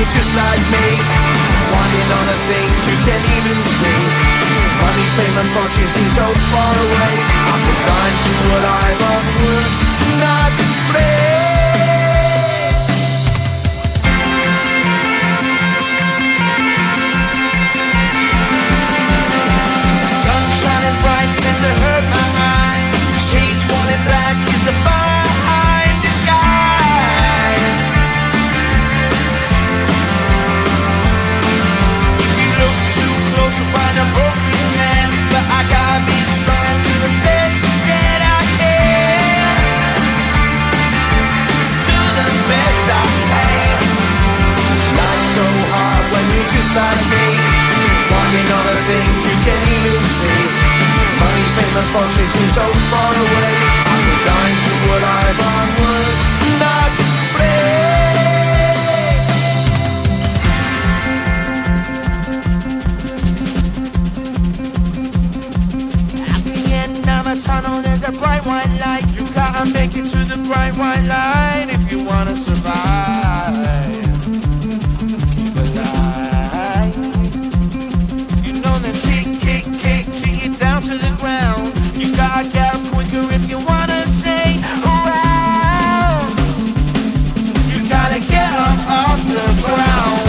you're just like me, wanting all the things you can't even see. Money, fame and fortune seem so far away. I'm resigned to a life of work, not play. Sun shining bright tends to hurt my eyes. Shades worn in black is a fine disguise. If you look too close you'll find a broken man, but I gotta be strong and do the best that I can. Do the best I can. Life's so hard when you're just like me, wanting all the things you can't even see. Money, fame and fortune seem so far away. I'm resigned to a life on work, not play. At the end of a tunnel there's a bright white light. You gotta make it to the bright white light if you wanna survive. Keep alive. You know that kick it down to the ground. You gotta get up quicker if you wanna stay around. You gotta get up off the ground.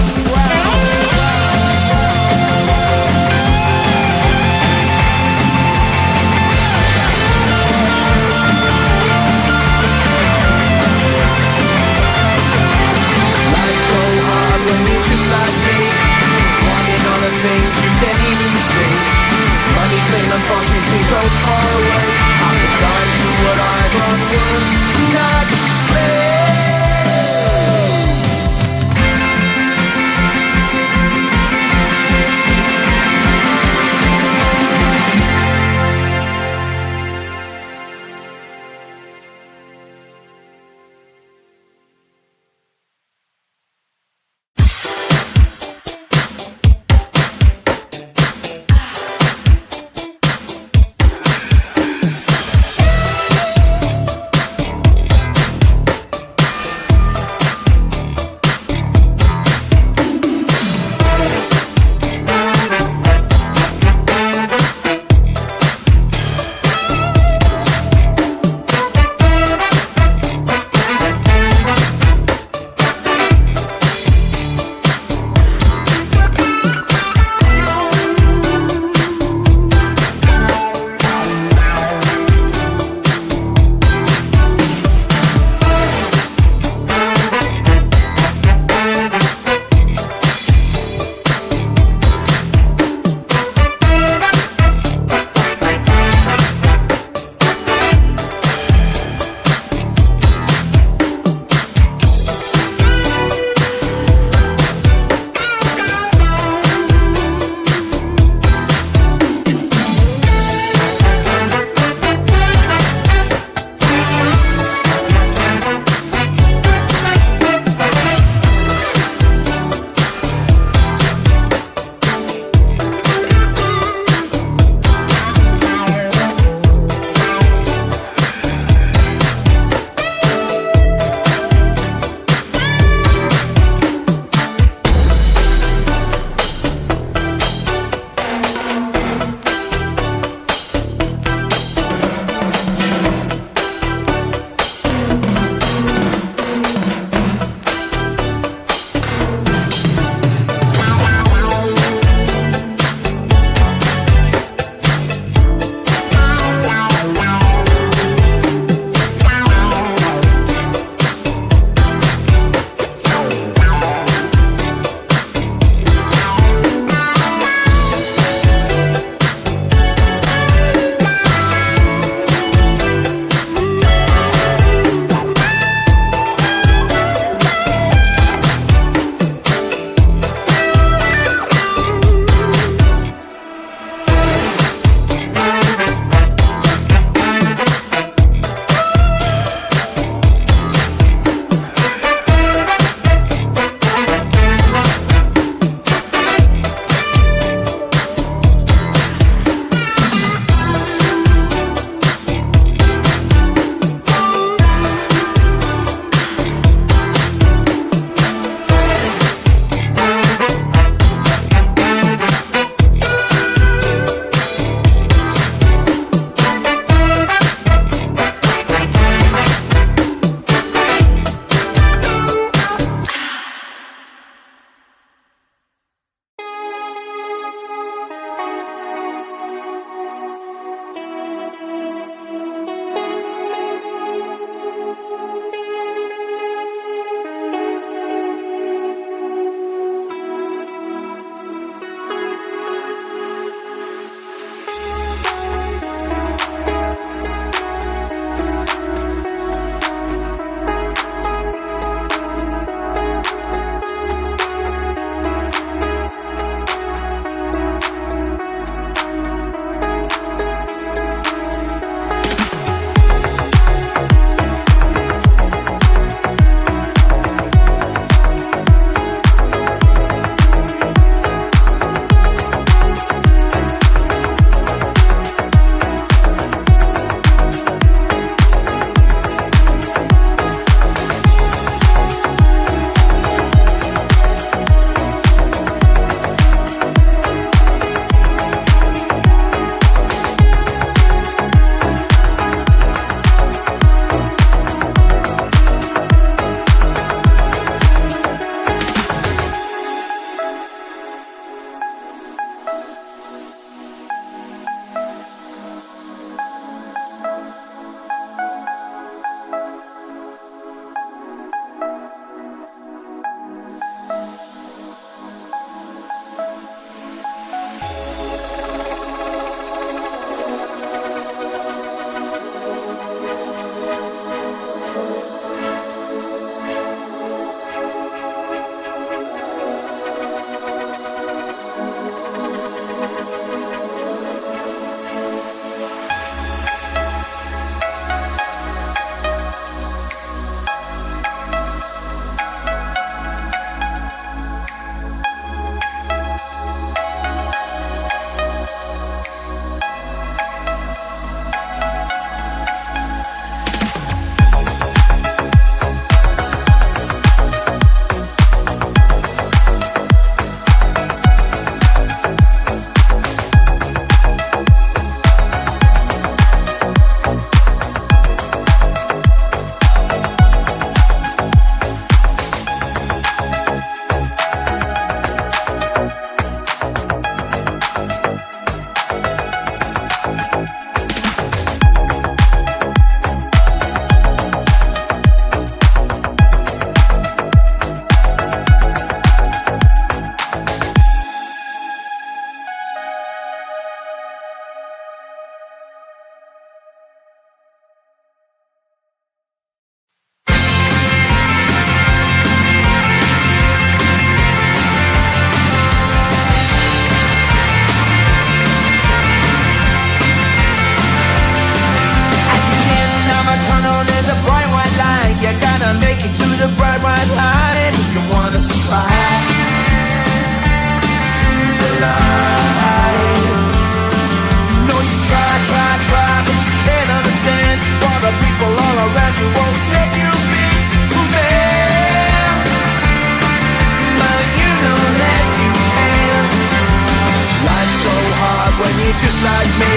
just like me,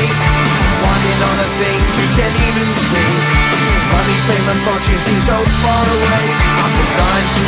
wanting all the things you can't even see. Money, fame and fortune seem so far away. I'm resigned to